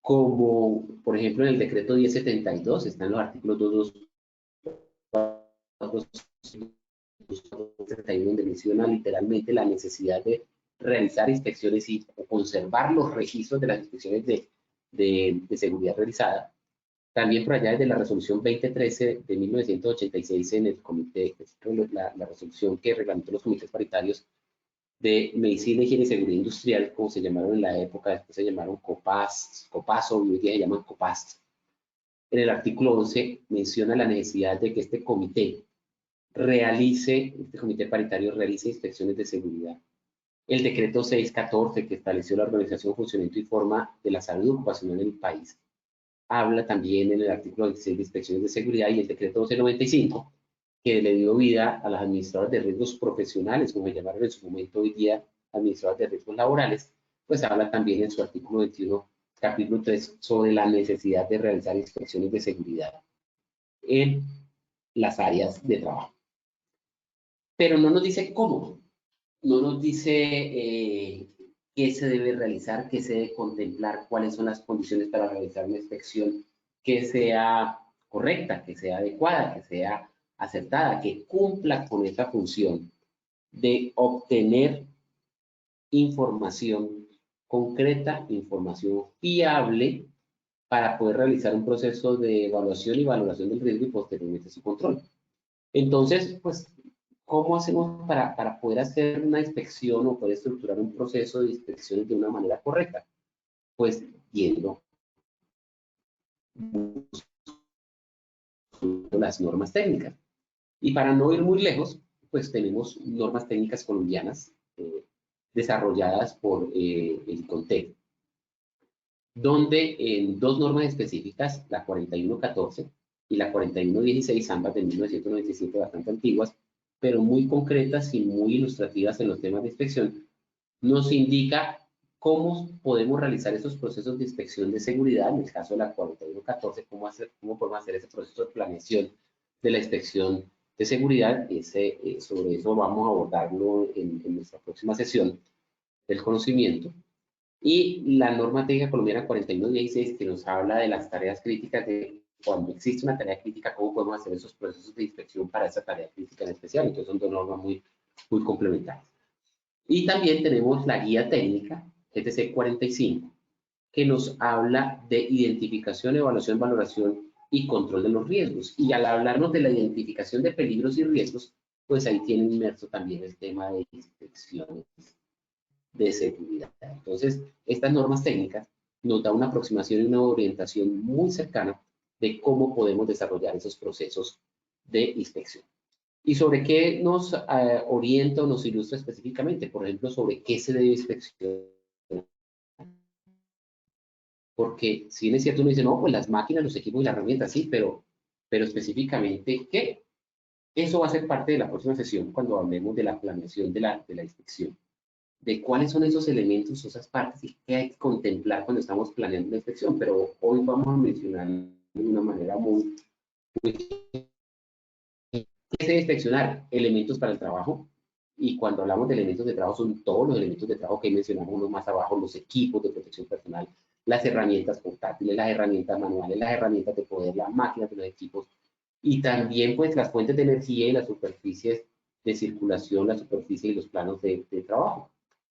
C: como por ejemplo en el decreto 1072 están los artículos 231 donde menciona literalmente la necesidad de realizar inspecciones y conservar los registros de las inspecciones de seguridad realizada. También por allá desde la resolución 2013 de 1986 en el comité, la resolución que reglamentó los comités paritarios de Medicina, Higiene y Seguridad Industrial, como se llamaron en la época, después se llamaron COPASO, y hoy día se llaman COPAST. En el artículo 11 menciona la necesidad de que este comité paritario realice inspecciones de seguridad. El decreto 614 que estableció la organización, funcionamiento y forma de la salud ocupacional en el país habla también en el artículo 26 de inspecciones de seguridad, y el decreto 1295 que le dio vida a las administradoras de riesgos profesionales, como se llamaron en su momento hoy día administradoras de riesgos laborales, pues habla también en su artículo 21, capítulo 3, sobre la necesidad de realizar inspecciones de seguridad en las áreas de trabajo. Pero no nos dice cómo, no nos dice qué se debe realizar, qué se debe contemplar, cuáles son las condiciones para realizar una inspección que sea correcta, que sea adecuada, que sea acertada, que cumpla con esa función de obtener información concreta, información fiable para poder realizar un proceso de evaluación y valoración del riesgo y posteriormente su control. Entonces, pues, ¿cómo hacemos para poder hacer una inspección o poder estructurar un proceso de inspecciones de una manera correcta? Pues viendo las normas técnicas. Y para no ir muy lejos, pues tenemos normas técnicas colombianas desarrolladas por el CONTEC, donde en dos normas específicas, la 4114 y la 4116, ambas de 1997, bastante antiguas, pero muy concretas y muy ilustrativas en los temas de inspección, nos indica cómo podemos realizar esos procesos de inspección de seguridad, en el caso de la 4114, cómo podemos hacer ese proceso de planeación de la inspección de seguridad. Sobre eso vamos a abordarlo en nuestra próxima sesión del conocimiento. Y la norma técnica colombiana 4116, que nos habla de las tareas críticas, de cuando existe una tarea crítica, cómo podemos hacer esos procesos de inspección para esa tarea crítica en especial. Entonces son dos normas muy complementarias. Y también tenemos la guía técnica, GTC 45, que nos habla de identificación, evaluación, valoración y control de los riesgos. Y al hablarnos de la identificación de peligros y riesgos, pues ahí tiene inmerso también el tema de inspecciones de seguridad. Entonces, estas normas técnicas nos dan una aproximación y una orientación muy cercana de cómo podemos desarrollar esos procesos de inspección. ¿Y sobre qué nos orienta o nos ilustra específicamente? Por ejemplo, sobre qué se debe inspeccionar. Porque si bien es cierto, uno dice, no, pues las máquinas, los equipos y las herramientas, sí, pero específicamente, ¿qué? Eso va a ser parte de la próxima sesión cuando hablemos de la planeación de la inspección. De cuáles son esos elementos, esas partes y qué hay que contemplar cuando estamos planeando una inspección. Pero hoy vamos a mencionar de una manera muy ¿qué se debe inspeccionar? Elementos para el trabajo, Y cuando hablamos de elementos de trabajo, son todos los elementos de trabajo que mencionamos unos más abajo, los equipos de protección personal, las herramientas portátiles, las herramientas manuales, las herramientas de poder, las máquinas de los equipos, y también pues las fuentes de energía y las superficies de circulación, la superficie y los planos de trabajo.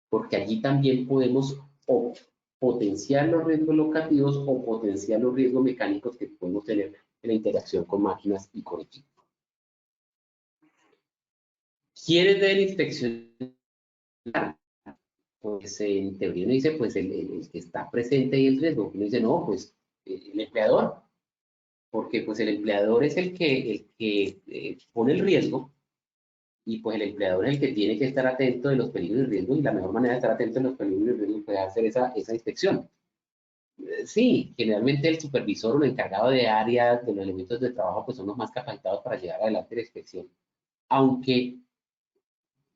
C: Porque allí también podemos o potenciar los riesgos locativos o potenciar los riesgos mecánicos que podemos tener en la interacción con máquinas y con equipos. ¿Quiénes deben inspeccionar? Pues en teoría uno dice, pues el que está presente y el riesgo. Uno dice, no, pues el empleador, porque pues el empleador es el que pone el riesgo, y pues el empleador es el que tiene que estar atento de los peligros y riesgos, y la mejor manera de estar atento de los peligros y riesgos es hacer esa inspección. Sí, generalmente el supervisor o el encargado de área de los elementos de trabajo pues son los más capacitados para llevar adelante la inspección, aunque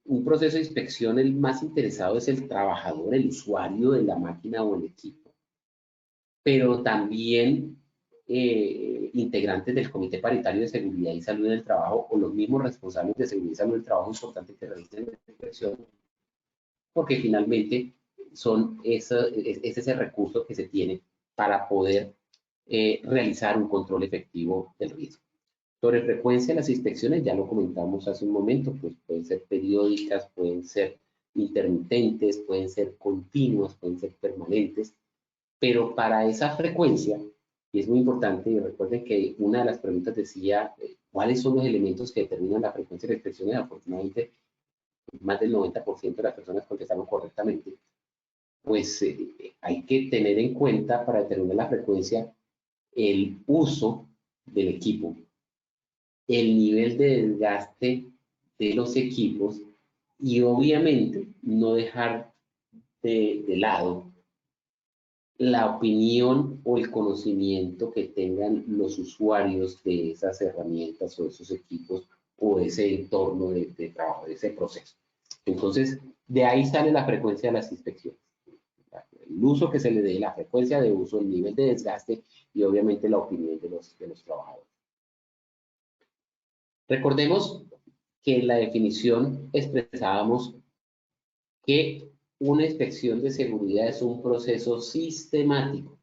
C: un proceso de inspección el más interesado es el trabajador, el usuario de la máquina o el equipo, pero también integrantes del Comité Paritario de Seguridad y Salud del Trabajo o los mismos responsables de seguridad y salud del trabajo, es importante que realicen la inspección, porque finalmente es ese recurso que se tiene para poder realizar un control efectivo del riesgo. Sobre frecuencia de las inspecciones, ya lo comentamos hace un momento, pues pueden ser periódicas, pueden ser intermitentes, pueden ser continuas, pueden ser permanentes, pero para esa frecuencia, y es muy importante, y recuerden que una de las preguntas decía, ¿cuáles son los elementos que determinan la frecuencia de inspecciones? Afortunadamente, más del 90% de las personas contestaron correctamente. Pues hay que tener en cuenta para determinar la frecuencia el uso del equipo, el nivel de desgaste de los equipos y obviamente no dejar de lado la opinión o el conocimiento que tengan los usuarios de esas herramientas o de esos equipos o de ese entorno de trabajo, de ese proceso. Entonces, de ahí sale la frecuencia de las inspecciones. El uso que se le dé, la frecuencia de uso, el nivel de desgaste y obviamente la opinión de los trabajadores. Recordemos que en la definición expresábamos que una inspección de seguridad es un proceso sistemático.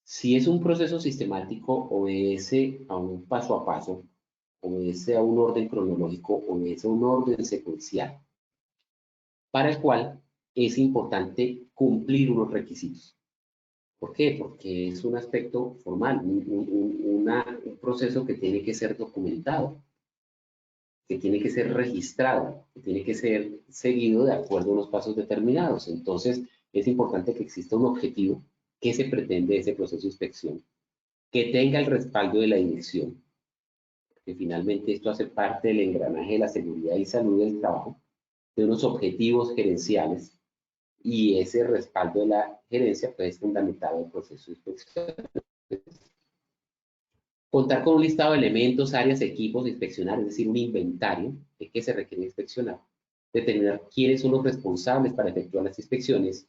C: Si es un proceso sistemático, obedece a un paso a paso, obedece a un orden cronológico, obedece a un orden secuencial, para el cual es importante cumplir unos requisitos. ¿Por qué? Porque es un aspecto formal, un proceso que tiene que ser documentado, que tiene que ser registrado, que tiene que ser seguido de acuerdo a unos pasos determinados. Entonces, es importante que exista un objetivo que se pretende de ese proceso de inspección, que tenga el respaldo de la dirección, que finalmente esto hace parte del engranaje de la seguridad y salud del trabajo, de unos objetivos gerenciales, y ese respaldo de la gerencia pues, es fundamental en el proceso de inspección. Contar con un listado de elementos, áreas, equipos a inspeccionar, es decir, un inventario de qué se requiere inspeccionar. Determinar quiénes son los responsables para efectuar las inspecciones.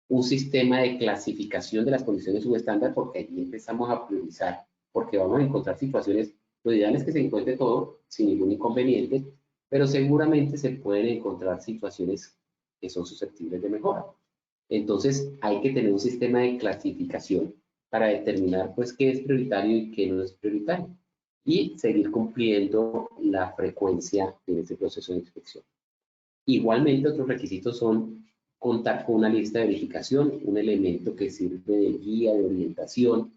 C: Un sistema de clasificación de las condiciones subestándar, porque allí empezamos a priorizar, porque vamos a encontrar situaciones, lo ideal es que se encuentre todo sin ningún inconveniente, pero seguramente se pueden encontrar situaciones que son susceptibles de mejora. Entonces, hay que tener un sistema de clasificación para determinar pues qué es prioritario y qué no es prioritario, y seguir cumpliendo la frecuencia de ese proceso de inspección. Igualmente, otros requisitos son contar con una lista de verificación, un elemento que sirve de guía, de orientación,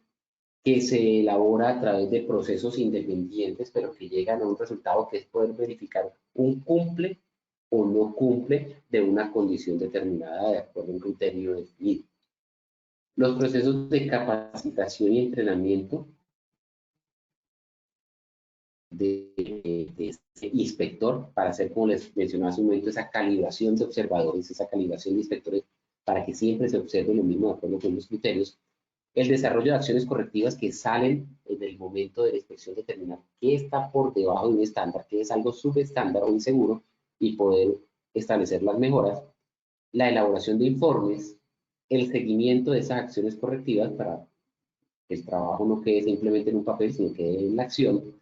C: que se elabora a través de procesos independientes, pero que llegan a un resultado que es poder verificar un cumple o no cumple de una condición determinada de acuerdo a un criterio definido. Los procesos de capacitación y entrenamiento de este inspector para hacer, como les mencionaba hace un momento, esa calibración de observadores, esa calibración de inspectores para que siempre se observe lo mismo de acuerdo con los criterios. El desarrollo de acciones correctivas que salen en el momento de la inspección, determinar qué está por debajo de un estándar, qué es algo subestándar o inseguro y poder establecer las mejoras. La elaboración de informes, el seguimiento de esas acciones correctivas para que el trabajo no quede simplemente en un papel, sino que quede en la acción.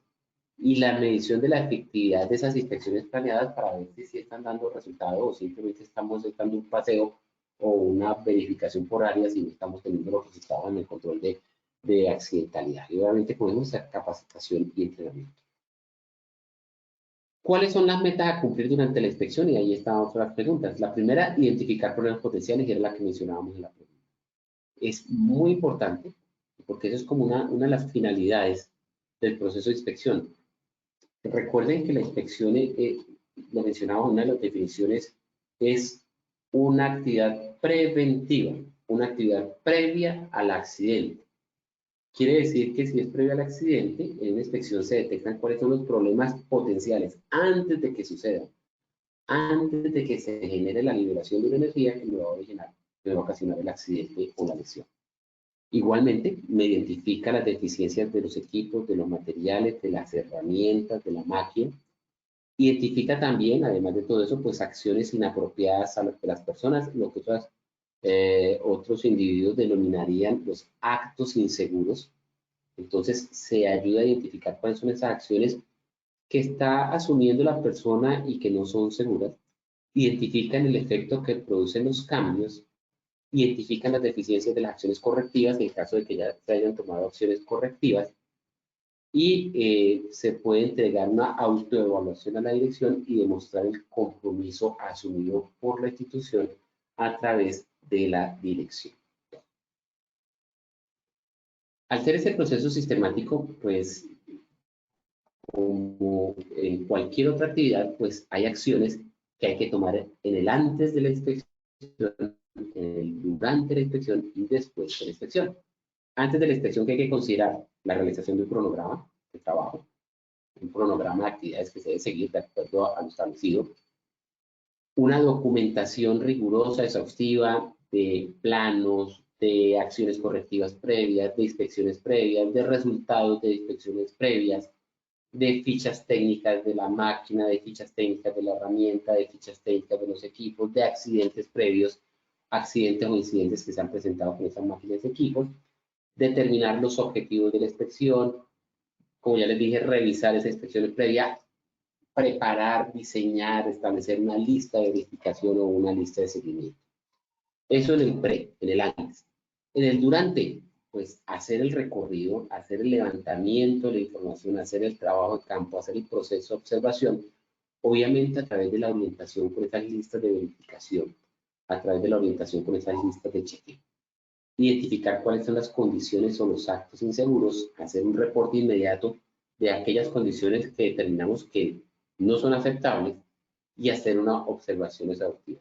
C: y la medición de la efectividad de esas inspecciones planeadas para ver si están dando resultado o simplemente estamos dando un paseo o una verificación por áreas y no estamos teniendo los resultados en el control de accidentalidad. Y obviamente con nuestra capacitación y entrenamiento. ¿Cuáles son las metas a cumplir durante la inspección? Y ahí están otras preguntas. La primera, identificar problemas potenciales, y era la que mencionábamos en la pregunta. Es muy importante, porque eso es como una de las finalidades del proceso de inspección. Recuerden que la inspección, lo mencionaba, una de las definiciones, es una actividad preventiva, una actividad previa al accidente. Quiere decir que si es previo al accidente, en una inspección se detectan cuáles son los problemas potenciales antes de que sucedan, antes de que se genere la liberación de una energía que me va a originar, me va a ocasionar el accidente o la lesión. Igualmente, me identifica las deficiencias de los equipos, de los materiales, de las herramientas, de la máquina. Identifica también, además de todo eso, pues acciones inapropiadas a las personas, lo que otros individuos denominarían los actos inseguros. Entonces, se ayuda a identificar cuáles son esas acciones que está asumiendo la persona y que no son seguras. Identifican el efecto que producen los cambios. Identifican las deficiencias de las acciones correctivas en caso de que ya se hayan tomado acciones correctivas. Y se puede entregar una autoevaluación a la dirección y demostrar el compromiso asumido por la institución a través de la dirección. Al ser este proceso sistemático, pues como en cualquier otra actividad, pues hay acciones que hay que tomar en el antes de la inspección, en el durante la inspección y después de la inspección. Antes de la inspección, ¿qué hay que considerar? La realización de un cronograma de trabajo, un cronograma de actividades que se debe seguir de acuerdo a lo establecido, una documentación rigurosa, exhaustiva de planos, de acciones correctivas previas, de inspecciones previas, de resultados de inspecciones previas, de fichas técnicas de la máquina, de fichas técnicas de la herramienta, de fichas técnicas de los equipos, de accidentes previos, accidentes o incidentes que se han presentado con esas máquinas y equipos, determinar los objetivos de la inspección, como ya les dije, revisar esa inspección previa, preparar, diseñar, establecer una lista de verificación o una lista de seguimiento. Eso en el pre, en el antes. En el durante, pues hacer el recorrido, hacer el levantamiento de la información, hacer el trabajo de campo, hacer el proceso de observación, obviamente a través de la orientación con esas listas de verificación, a través de la orientación con esas listas de chequeo. Identificar cuáles son las condiciones o los actos inseguros, hacer un reporte inmediato de aquellas condiciones que determinamos que no son aceptables y hacer una observación exhaustiva.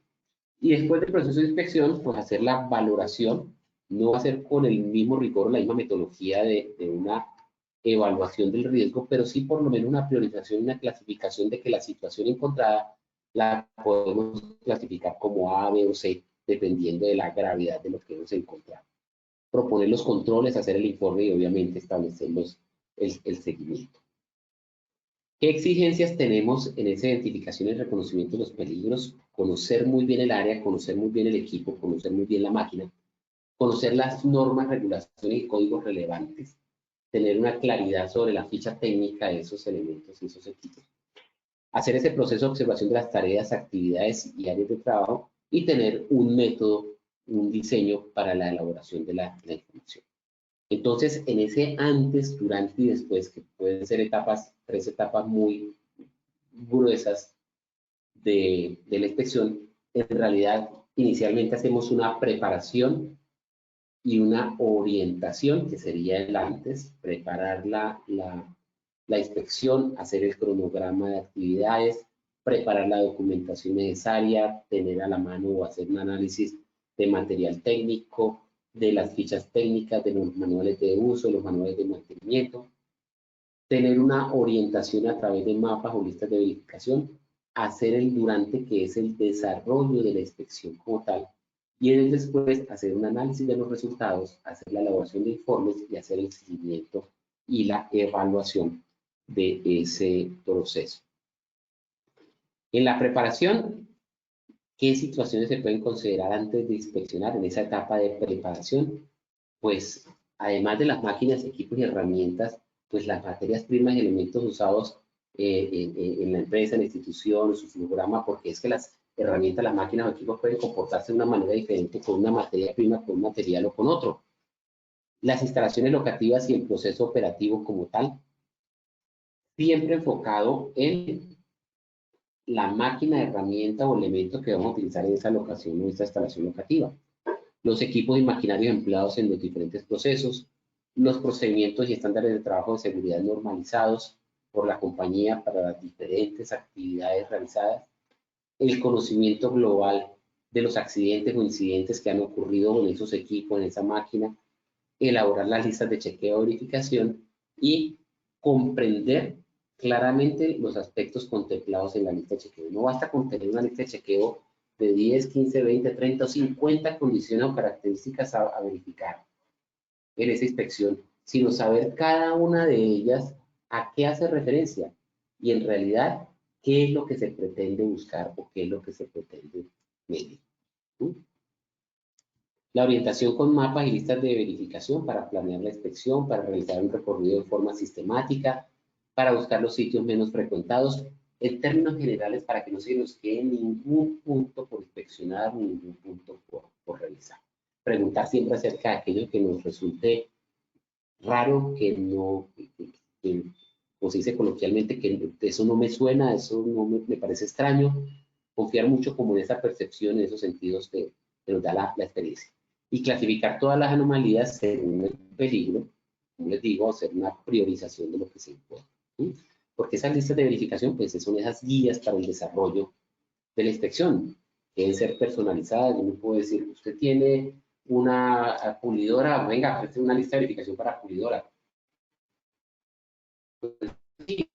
C: Y después del proceso de inspección, pues hacer la valoración, no hacer con el mismo rigor, la misma metodología de una evaluación del riesgo, pero sí por lo menos una priorización y una clasificación de que la situación encontrada la podemos clasificar como A, B o C, dependiendo de la gravedad de lo que hemos encontrado. Proponer los controles, hacer el informe y obviamente establecer el seguimiento. ¿Qué exigencias tenemos en esa identificación y reconocimiento de los peligros? Conocer muy bien el área, conocer muy bien el equipo, conocer muy bien la máquina, conocer las normas, regulaciones y códigos relevantes, tener una claridad sobre la ficha técnica de esos elementos y esos equipos, hacer ese proceso de observación de las tareas, actividades y áreas de trabajo y tener un método, un diseño para la elaboración de la información. Entonces, en ese antes, durante y después, que pueden ser etapas, 3 etapas muy gruesas de la inspección, en realidad inicialmente hacemos una preparación y una orientación, que sería el antes, preparar la inspección, hacer el cronograma de actividades, preparar la documentación necesaria, tener a la mano o hacer un análisis de material técnico, de las fichas técnicas, de los manuales de uso, los manuales de mantenimiento, tener una orientación a través de mapas o listas de verificación, hacer el durante, que es el desarrollo de la inspección como tal, y después hacer un análisis de los resultados, hacer la elaboración de informes y hacer el seguimiento y la evaluación de ese proceso. En la preparación, ¿qué situaciones se pueden considerar antes de inspeccionar en esa etapa de preparación? Pues, además de las máquinas, equipos y herramientas, pues las materias primas y elementos usados en la empresa, en la institución, en su programa, porque es que las herramientas, las máquinas o equipos pueden comportarse de una manera diferente con una materia prima, con un material o con otro. Las instalaciones locativas y el proceso operativo como tal, siempre enfocado en la máquina, herramienta o elemento que vamos a utilizar en esa locación o esta instalación locativa. Los equipos y maquinarios empleados en los diferentes procesos, los procedimientos y estándares de trabajo de seguridad normalizados por la compañía para las diferentes actividades realizadas, el conocimiento global de los accidentes o incidentes que han ocurrido en esos equipos, en esa máquina, elaborar las listas de chequeo o verificación y comprender claramente los aspectos contemplados en la lista de chequeo. No basta con tener una lista de chequeo de 10, 15, 20, 30 o 50 condiciones o características a verificar en esa inspección, sino saber cada una de ellas a qué hace referencia y en realidad qué es lo que se pretende buscar o qué es lo que se pretende medir. La orientación con mapas y listas de verificación para planear la inspección, para realizar un recorrido de forma sistemática, para buscar los sitios menos frecuentados, en términos generales para que no se nos quede ningún punto por inspeccionar, ningún punto por revisar. Preguntar siempre acerca de aquello que nos resulte raro, que no, como se dice coloquialmente, que eso no me suena, eso no me parece extraño. Confiar mucho como en esa percepción, en esos sentidos que nos da la experiencia. Y clasificar todas las anomalías según el peligro, como les digo, hacer una priorización de lo que se encuentra. ¿Sí? Porque esas listas de verificación, pues son esas guías para el desarrollo de la inspección. Deben ser personalizadas. Yo me puedo decir, usted tiene una pulidora, venga, ofrece una lista de verificación para pulidora. Pues, sí,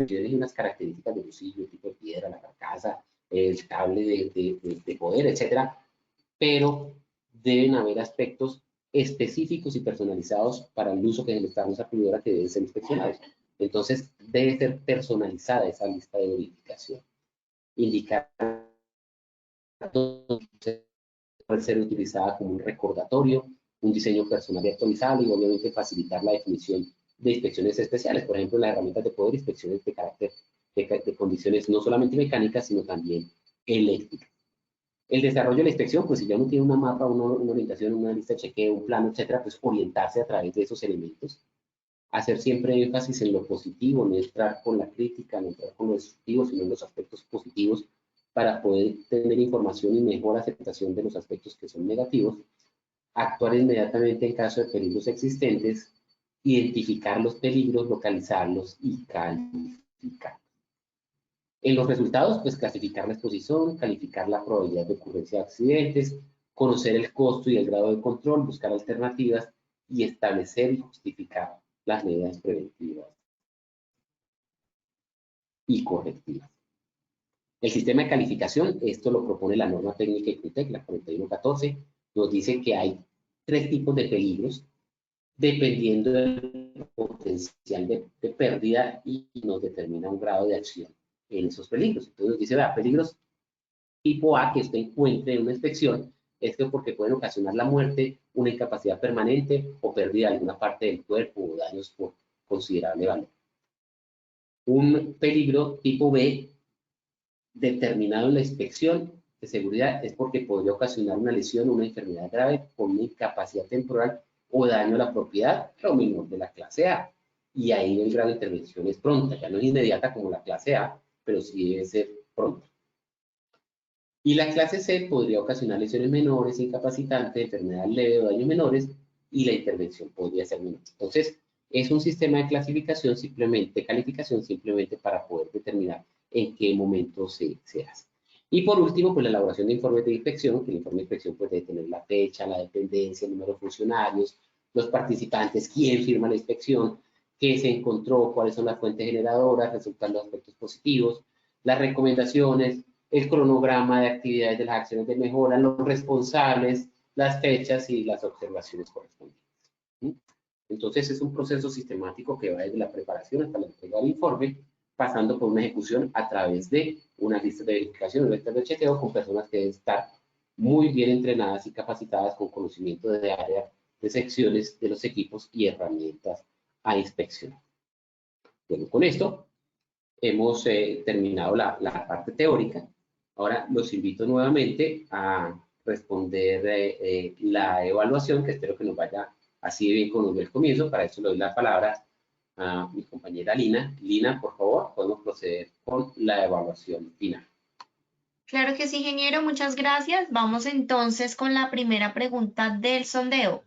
C: tiene unas características de bolsillo, tipo de piedra, la carcasa, el cable de poder, etcétera, pero deben haber aspectos específicos y personalizados para el uso que se le está dando a esa pulidora que deben ser inspeccionados. Entonces, debe ser personalizada esa lista de verificación. Indicar puede ser utilizada como un recordatorio, un diseño personal y actualizable y obviamente facilitar la definición de inspecciones especiales, por ejemplo, las herramientas de poder, inspecciones de carácter de condiciones no solamente mecánicas, sino también eléctricas. El desarrollo de la inspección, pues si ya uno tiene una mapa, una orientación, una lista de chequeo, un plano, etcétera, pues orientarse a través de esos elementos. Hacer siempre énfasis en lo positivo, no entrar con la crítica, no entrar con lo destructivo, sino en los aspectos positivos para poder tener información y mejor aceptación de los aspectos que son negativos. Actuar inmediatamente en caso de peligros existentes, identificar los peligros, localizarlos y calificar. En los resultados, pues clasificar la exposición, calificar la probabilidad de ocurrencia de accidentes, conocer el costo y el grado de control, buscar alternativas y establecer y justificar las medidas preventivas y correctivas. El sistema de calificación, esto lo propone la norma técnica ICRITEC, la 4114, nos dice que hay 3 tipos de peligros dependiendo del potencial de pérdida y nos determina un grado de acción en esos peligros. Entonces nos dice, vea, peligros tipo A que usted encuentre en una inspección, esto porque pueden ocasionar la muerte, una incapacidad permanente o pérdida de alguna parte del cuerpo o daños por considerable valor. Un peligro tipo B determinado en la inspección de seguridad es porque podría ocasionar una lesión o una enfermedad grave con una incapacidad temporal o daño a la propiedad, lo menor de la clase A. Y ahí el grado de intervención es pronta, ya no es inmediata como la clase A, pero sí debe ser pronta. Y la clase C podría ocasionar lesiones menores, incapacitantes, enfermedad leve o daños menores, y la intervención podría ser menor. Entonces, es un sistema de clasificación simplemente, calificación simplemente para poder determinar en qué momento se hace. Y por último, pues la elaboración de informes de inspección, que el informe de inspección puede tener la fecha, la dependencia, el número de funcionarios, los participantes, quién firma la inspección, qué se encontró, cuáles son las fuentes generadoras, resultan los aspectos positivos, las recomendaciones, el cronograma de actividades de las acciones de mejora, los responsables, las fechas y las observaciones correspondientes. ¿Sí? Entonces es un proceso sistemático que va desde la preparación hasta la entrega del informe, pasando por una ejecución a través de una lista de verificación, una lista de chequeo con personas que deben estar muy bien entrenadas y capacitadas con conocimiento de área, de secciones de los equipos y herramientas a inspección. Bueno, con esto hemos terminado la parte teórica. Ahora los invito nuevamente a responder la evaluación, que espero que nos vaya así de bien como el comienzo. Para eso le doy la palabra a mi compañera Lina. Lina, por favor, podemos proceder con la evaluación final.
B: Claro que sí, ingeniero, muchas gracias. Vamos entonces con la primera pregunta del sondeo.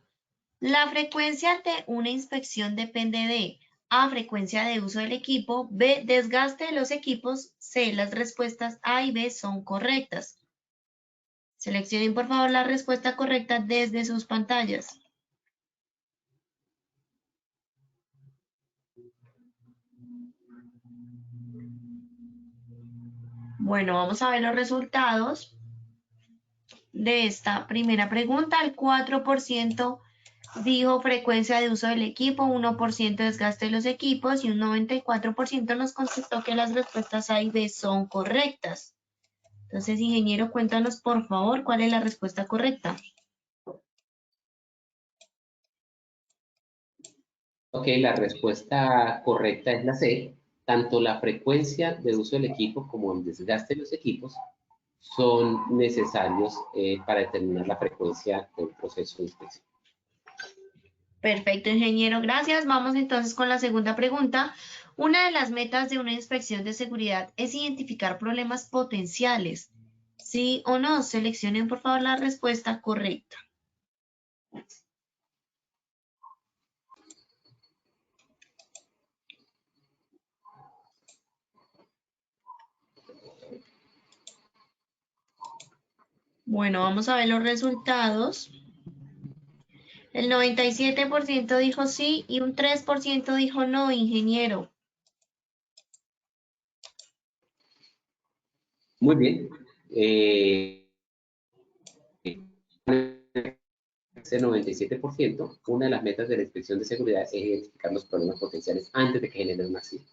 B: La frecuencia de una inspección depende de A, frecuencia de uso del equipo, B, desgaste de los equipos, C, las respuestas A y B son correctas. Seleccionen por favor la respuesta correcta desde sus pantallas. Bueno, vamos a ver los resultados de esta primera pregunta. El 4% dijo frecuencia de uso del equipo, 1% desgaste de los equipos y un 94% nos contestó que las respuestas A y B son correctas. Entonces, ingeniero, cuéntanos por favor cuál es la respuesta correcta.
C: Ok, la respuesta correcta es la C. Tanto la frecuencia de uso del equipo como el desgaste de los equipos son necesarios para determinar la frecuencia del proceso de inspección.
B: Perfecto, ingeniero, gracias. Vamos entonces con la segunda pregunta. Una de las metas de una inspección de seguridad es identificar problemas potenciales. ¿Sí o no? Seleccionen por favor la respuesta correcta. Bueno, vamos a ver los resultados. El 97% dijo sí y un 3% dijo no, ingeniero.
C: Muy bien. Ese 97%, una de las metas de la inspección de seguridad es identificar los problemas potenciales antes de que generen un accidente.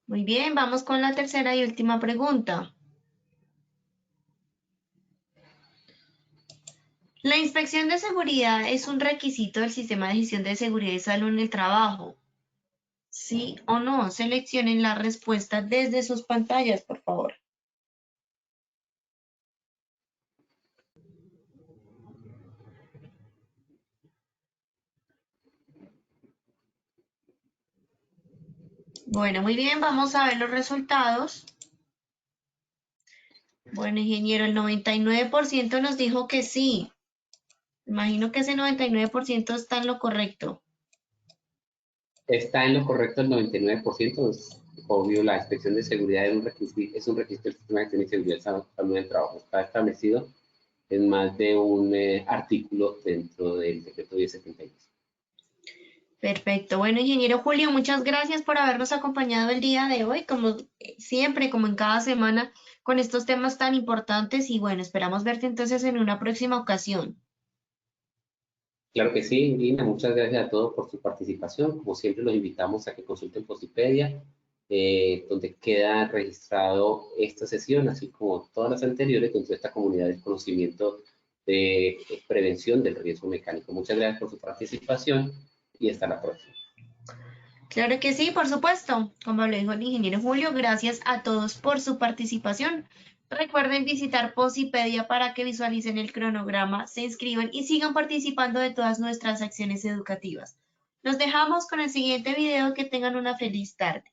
B: Muy bien, vamos con la tercera y última pregunta. La inspección de seguridad es un requisito del sistema de gestión de seguridad y salud en el trabajo. ¿Sí o no? Seleccionen la respuesta desde sus pantallas, por favor. Bueno, muy bien, vamos a ver los resultados. Bueno, ingeniero, el 99% nos dijo que sí. Imagino que ese 99% está en lo correcto.
C: Está en lo correcto el 99%. Es obvio, la inspección de seguridad es un requisito del sistema de gestión de seguridad y salud del trabajo. Está establecido en más de un artículo dentro del decreto 1072.
B: Perfecto. Bueno, ingeniero Julio, muchas gracias por habernos acompañado el día de hoy, como siempre, como en cada semana, con estos temas tan importantes y bueno, esperamos verte entonces en una próxima ocasión.
C: Claro que sí, Lina, muchas gracias a todos por su participación. Como siempre, los invitamos a que consulten Postipedia, donde queda registrado esta sesión, así como todas las anteriores, dentro de esta comunidad de conocimiento de prevención del riesgo mecánico. Muchas gracias por su participación y hasta la próxima.
B: Claro que sí, por supuesto. Como lo dijo el ingeniero Julio, gracias a todos por su participación. Recuerden visitar Postipedia para que visualicen el cronograma, se inscriban y sigan participando de todas nuestras acciones educativas. Los dejamos con el siguiente video. Que tengan una feliz tarde.